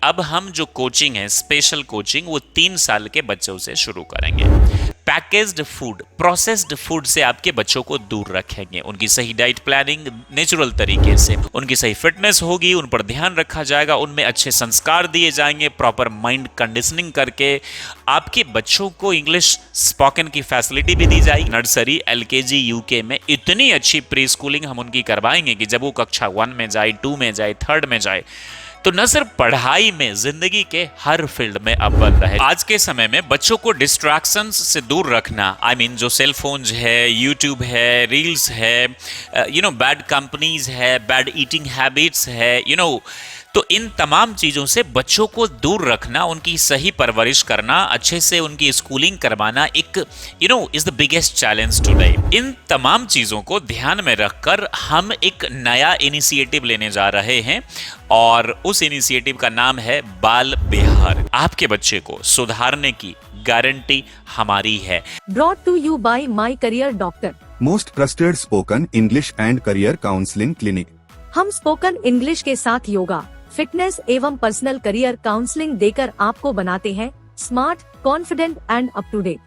अब हम जो कोचिंग है, स्पेशल कोचिंग, वो 3 साल के बच्चों से शुरू करेंगे। पैकेज्ड फूड, प्रोसेस्ड फूड से आपके बच्चों को दूर रखेंगे। उनकी सही डाइट प्लानिंग नेचुरल तरीके से, उनकी सही फिटनेस होगी, उन पर ध्यान रखा जाएगा, उनमें अच्छे संस्कार दिए जाएंगे, प्रॉपर माइंड कंडीशनिंग करके आपके बच्चों को इंग्लिश स्पोकन की फैसिलिटी भी दी जाएगी। नर्सरी, एलकेजी, यूके में इतनी अच्छी प्री स्कूलिंग हम उनकी करवाएंगे कि जब वो कक्षा 1 में जाए, 2 में जाए, 3rd में जाए, तो न सिर्फ पढ़ाई में, जिंदगी के हर फील्ड में अव्वल रहे। आज के समय में बच्चों को डिस्ट्रैक्शंस से दूर रखना, जो सेल फोन्स है, यूट्यूब है, रील्स है, बैड कंपनीज है, बैड ईटिंग हैबिट्स है, तो इन तमाम चीजों से बच्चों को दूर रखना, उनकी सही परवरिश करना, अच्छे से उनकी स्कूलिंग करवाना एक is the biggest challenge today. इन तमाम चीजों को ध्यान में रखकर हम एक नया इनिशिएटिव लेने जा रहे हैं और उस इनिशिएटिव का नाम है बाल बिहार। आपके बच्चे को सुधारने की गारंटी हमारी है। Brought to you by My Career Doctor, most trusted spoken English and career counselling clinic. हम स्पोकन इंग्लिश के साथ योगा, फिटनेस एवं पर्सनल करियर काउंसलिंग देकर आपको बनाते हैं smart, confident and up to date.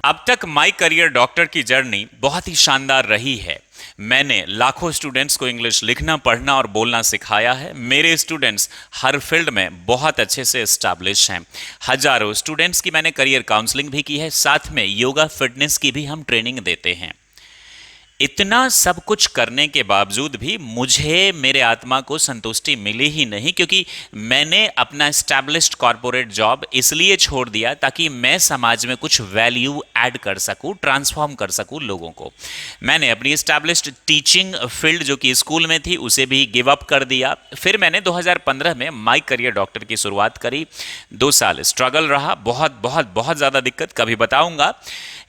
अब तक माई करियर डॉक्टर की जर्नी बहुत ही शानदार रही है। मैंने लाखों स्टूडेंट्स को इंग्लिश लिखना, पढ़ना और बोलना सिखाया है। मेरे स्टूडेंट्स हर फील्ड में बहुत अच्छे से एस्टैब्लिश हैं। हजारों स्टूडेंट्स की मैंने करियर काउंसलिंग भी की है, साथ में योगा फिटनेस की भी हम ट्रेनिंग देते हैं। इतना सब कुछ करने के बावजूद भी मुझे मेरे आत्मा को संतुष्टि मिली ही नहीं, क्योंकि मैंने अपना एस्टैब्लिश्ड कॉरपोरेट जॉब इसलिए छोड़ दिया ताकि मैं समाज में कुछ वैल्यू ऐड कर सकूं, ट्रांसफॉर्म कर सकूं लोगों को। मैंने अपनी एस्टैब्लिश्ड टीचिंग फील्ड जो कि स्कूल में थी उसे भी गिव अप कर दिया। फिर मैंने 2015 में माई करियर डॉक्टर की शुरुआत करी। 2 साल स्ट्रगल रहा, बहुत बहुत बहुत ज़्यादा दिक्कत, कभी बताऊंगा।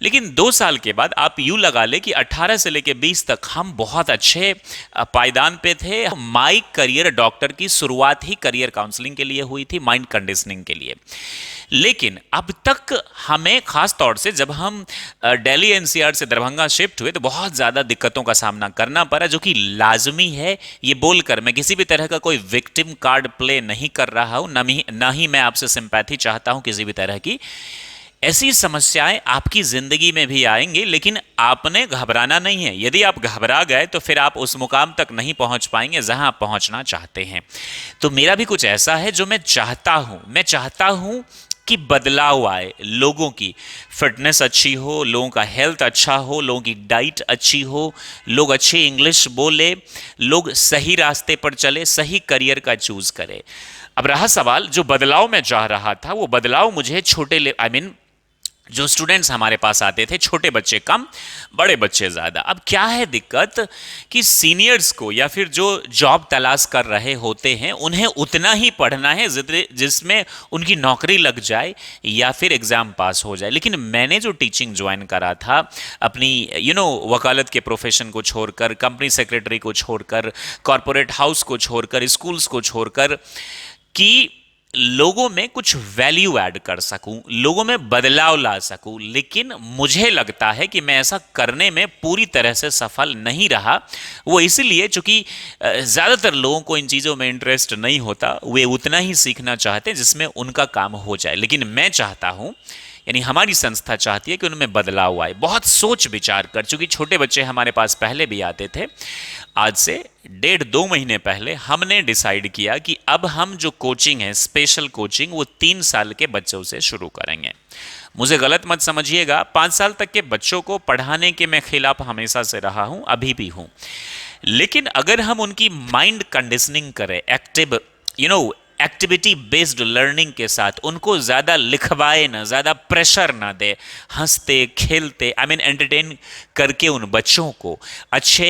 लेकिन 2 साल के बाद आप यूं लगा ले कि 18 से लेकर 20 तक हम बहुत अच्छे पायदान पे थे। माई करियर डॉक्टर की शुरुआत ही करियर काउंसलिंग के लिए हुई थी, माइंड कंडीशनिंग के लिए। लेकिन अब तक हमें खास तौर से जब हम दिल्ली एनसीआर से दरभंगा शिफ्ट हुए तो बहुत ज़्यादा दिक्कतों का सामना करना पड़ा, जो कि लाजमी है। ये बोलकर मैं किसी भी तरह का कोई विक्टिम कार्ड प्ले नहीं कर रहा हूँ, ना ही मैं आपसे सिंपैथी चाहता हूँ किसी भी तरह की। ऐसी समस्याएं आपकी जिंदगी में भी आएंगी, लेकिन आपने घबराना नहीं है। यदि आप घबरा गए तो फिर आप उस मुकाम तक नहीं पहुंच पाएंगे जहां आप पहुंचना चाहते हैं। तो मेरा भी कुछ ऐसा है जो मैं चाहता हूं कि बदलाव आए, लोगों की फिटनेस अच्छी हो, लोगों का हेल्थ अच्छा हो, लोगों की डाइट अच्छी हो, लोग अच्छी इंग्लिश बोले, लोग सही रास्ते पर चले, सही करियर का चूज करें। अब रहा सवाल, जो बदलाव मैं चाह रहा था वो बदलाव मुझे जो स्टूडेंट्स हमारे पास आते थे, छोटे बच्चे कम, बड़े बच्चे ज़्यादा। अब क्या है दिक्कत कि सीनियर्स को या फिर जो जॉब तलाश कर रहे होते हैं उन्हें उतना ही पढ़ना है जिसमें उनकी नौकरी लग जाए या फिर एग्ज़ाम पास हो जाए। लेकिन मैंने जो टीचिंग ज्वाइन करा था, अपनी वकालत के प्रोफेशन को छोड़कर, कंपनी सेक्रेटरी को छोड़कर, कॉरपोरेट हाउस को छोड़कर, स्कूल्स को छोड़कर, कि लोगों में कुछ वैल्यू ऐड कर सकूं, लोगों में बदलाव ला सकूं। लेकिन मुझे लगता है कि मैं ऐसा करने में पूरी तरह से सफल नहीं रहा। वो इसलिए चूंकि ज़्यादातर लोगों को इन चीज़ों में इंटरेस्ट नहीं होता, वे उतना ही सीखना चाहते हैं जिसमें उनका काम हो जाए। लेकिन मैं चाहता हूं, यानी हमारी संस्था चाहती है कि उनमें बदलाव आए। बहुत सोच विचार कर, चूंकि छोटे बच्चे हमारे पास पहले भी आते थे, आज से 1.5-2 महीने पहले हमने डिसाइड किया कि अब हम जो कोचिंग है, स्पेशल कोचिंग, वो 3 साल के बच्चों से शुरू करेंगे। मुझे गलत मत समझिएगा, 5 साल तक के बच्चों को पढ़ाने के मैं खिलाफ हमेशा से रहा हूं, अभी भी हूं। लेकिन अगर हम उनकी माइंड कंडीशनिंग करें, एक्टिविटी बेस्ड लर्निंग के साथ, उनको ज़्यादा लिखवाए ना, ज़्यादा प्रेशर ना दे, हंसते खेलते एंटरटेन करके उन बच्चों को अच्छे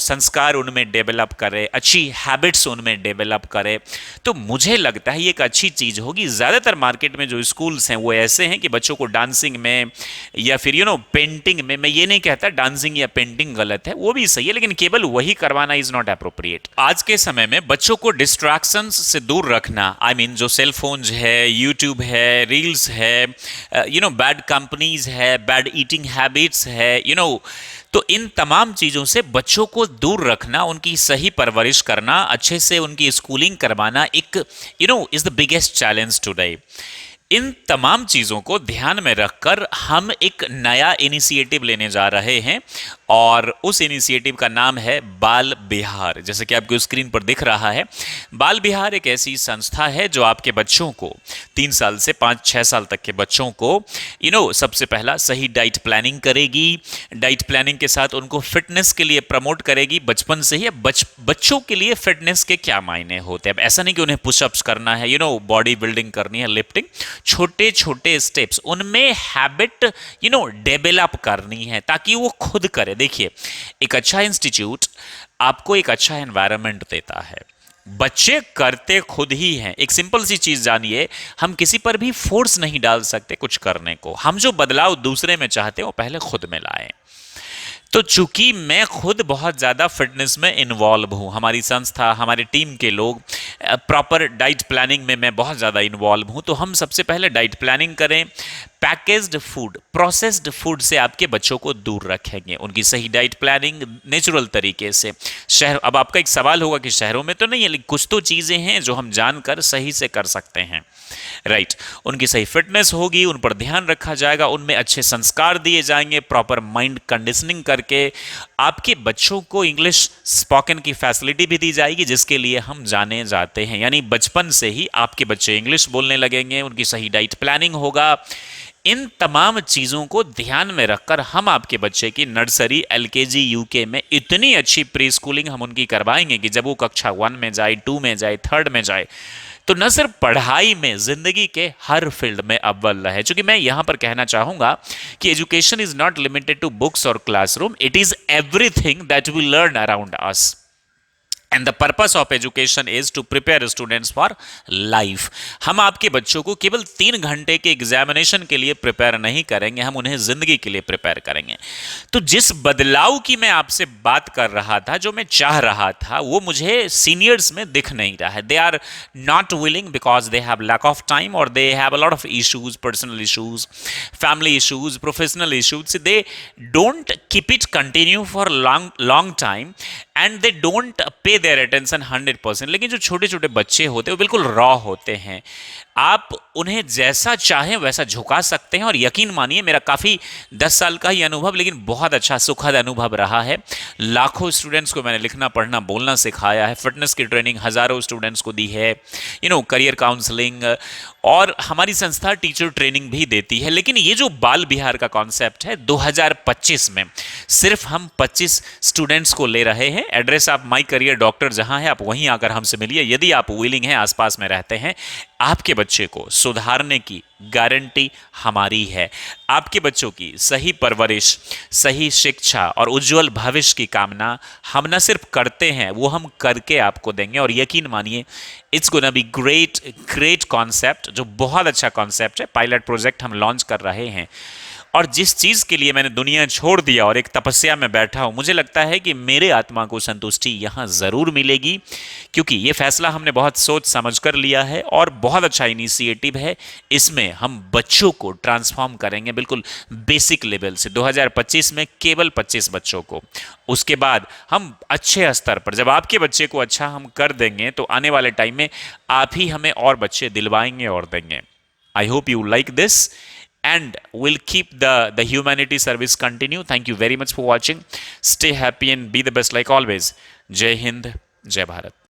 संस्कार उनमें डेवलप करे, अच्छी हैबिट्स उनमें डेवलप करे, तो मुझे लगता है ये एक अच्छी चीज़ होगी। ज़्यादातर मार्केट में जो स्कूल्स हैं वो ऐसे हैं कि बच्चों को डांसिंग में या फिर पेंटिंग में, मैं ये नहीं कहता डांसिंग या पेंटिंग गलत है, वो भी सही है, लेकिन केवल वही करवाना इज़ नॉट अप्रोप्रिएट। आज के समय में बच्चों को डिस्ट्रैक्शंस से दूर रखना, जो सेल फोन्स है, यूट्यूब है, रील्स है, बैड कंपनीज है, बैड ईटिंग हैबिट्स है, तो इन तमाम चीजों से बच्चों को दूर रखना, उनकी सही परवरिश करना, अच्छे से उनकी स्कूलिंग करवाना एक is the biggest challenge today. इन तमाम चीजों को ध्यान में रखकर हम एक नया इनिशिएटिव लेने जा रहे हैं और उस इनिशिएटिव का नाम है बाल बिहार। जैसे कि आपको स्क्रीन पर दिख रहा है, बाल बिहार एक ऐसी संस्था है जो आपके बच्चों को 3 साल से 5-6 साल तक के बच्चों को सबसे पहला सही डाइट प्लानिंग करेगी। डाइट प्लानिंग के साथ उनको फिटनेस के लिए प्रमोट करेगी बचपन से ही। बच्चों के लिए फिटनेस के क्या मायने होते हैं? अब ऐसा नहीं कि उन्हें पुशअप्स करना है, बॉडी बिल्डिंग करनी है, लिफ्टिंग, छोटे छोटे स्टेप्स, उनमें हैबिट डेवलप करनी है ताकि वो खुद करे। देखिए, एक अच्छा इंस्टीट्यूट आपको एक अच्छा एनवायरनमेंट देता है, बच्चे करते खुद ही हैं। एक सिंपल सी चीज जानिए, हम किसी पर भी फोर्स नहीं डाल सकते कुछ करने को। हम जो बदलाव दूसरे में चाहते हैं वो पहले खुद में लाएं। तो चूंकि मैं खुद बहुत ज़्यादा फिटनेस में इन्वॉल्व हूँ, हमारी संस्था, हमारे टीम के लोग प्रॉपर डाइट प्लानिंग में मैं बहुत ज़्यादा इन्वॉल्व हूँ, तो हम सबसे पहले डाइट प्लानिंग करें। पैकेज्ड फूड, प्रोसेस्ड फूड से आपके बच्चों को दूर रखेंगे, उनकी सही डाइट प्लानिंग नेचुरल तरीके से। अब आपका एक सवाल होगा कि शहरों में तो नहीं है, लेकिन कुछ तो चीज़ें हैं जो हम जानकर सही से कर सकते हैं, राइट। उनकी सही फिटनेस होगी, उन पर ध्यान रखा जाएगा, उनमें अच्छे संस्कार दिए जाएंगे, प्रॉपर माइंड कंडीशनिंग करके आपके बच्चों को इंग्लिश स्पोकन की फैसिलिटी भी दी जाएगी, जिसके लिए हम जाने जाते हैं। यानी बचपन से ही आपके बच्चे इंग्लिश बोलने लगेंगे, उनकी सही डाइट प्लानिंग होगा। इन तमाम चीज़ों को ध्यान में रखकर हम आपके बच्चे की नर्सरी, एलकेजी, यूके में इतनी अच्छी प्री स्कूलिंग हम उनकी करवाएंगे कि जब वो कक्षा 1 में जाए, 2 में जाए, 3rd में जाए, तो न सिर्फ पढ़ाई में, जिंदगी के हर फील्ड में अव्वल रहे। क्योंकि मैं यहां पर कहना चाहूंगा कि education is not limited to books और classroom, it is everything that we learn around us. And the purpose of education is to prepare students for life. हम आपके बच्चों को केवल 3 घंटे के एग्जामिनेशन के लिए प्रिपेयर नहीं करेंगे, हम उन्हें जिंदगी के लिए प्रिपेयर करेंगे। तो जिस बदलाव की मैं आपसे बात कर रहा था, जो मैं चाह रहा था, वो मुझे सीनियर्स में दिख नहीं रहा है। They are not willing because they have lack of time और they have a lot of issues, personal issues, family issues, professional issues. They don't keep it continue for long time and they don't pay their attention 100%। लेकिन जो छोटे छोटे बच्चे होते हैं वो बिल्कुल रॉ होते हैं, आप उन्हें जैसा चाहें वैसा झुका सकते हैं। और यकीन मानिए, मेरा काफ़ी 10 साल का ही अनुभव, लेकिन बहुत अच्छा सुखद अनुभव रहा है। लाखों स्टूडेंट्स को मैंने लिखना, पढ़ना, बोलना सिखाया है, फिटनेस की ट्रेनिंग हज़ारों स्टूडेंट्स को दी है, करियर काउंसलिंग, और हमारी संस्था टीचर ट्रेनिंग भी देती है। लेकिन ये जो बाल बिहार का कॉन्सेप्ट है, 2025 में सिर्फ हम 25 स्टूडेंट्स को ले रहे हैं। एड्रेस आप माई करियर डॉक्टर जहां है, आप वहीं आकर हमसे मिलिए। यदि आप विलिंग हैं, आसपास में रहते हैं, आपके बच्चे को सुधारने की गारंटी हमारी है। आपके बच्चों की सही परवरिश, सही शिक्षा और उज्जवल भविष्य की कामना हम न सिर्फ करते हैं, वो हम करके आपको देंगे। और यकीन मानिए, it's gonna be great concept, जो बहुत अच्छा कॉन्सेप्ट है। पायलट प्रोजेक्ट हम लॉन्च कर रहे हैं, और जिस चीज के लिए मैंने दुनिया छोड़ दिया और एक तपस्या में बैठा हूं, मुझे लगता है कि मेरे आत्मा को संतुष्टि यहां जरूर मिलेगी, क्योंकि ये फैसला हमने बहुत सोच समझ कर लिया है और बहुत अच्छा इनिशिएटिव है। इसमें हम बच्चों को ट्रांसफॉर्म करेंगे बिल्कुल बेसिक लेवल से। 2025 में केवल 25 बच्चों को, उसके बाद हम अच्छे स्तर पर, जब आपके बच्चे को अच्छा हम कर देंगे, तो आने वाले टाइम में आप ही हमें और बच्चे दिलवाएंगे और देंगे। I hope you like this and we'll keep the humanity service continue. Thank you very much for watching. Stay happy and be the best like always. Jai Hind, Jai Bharat.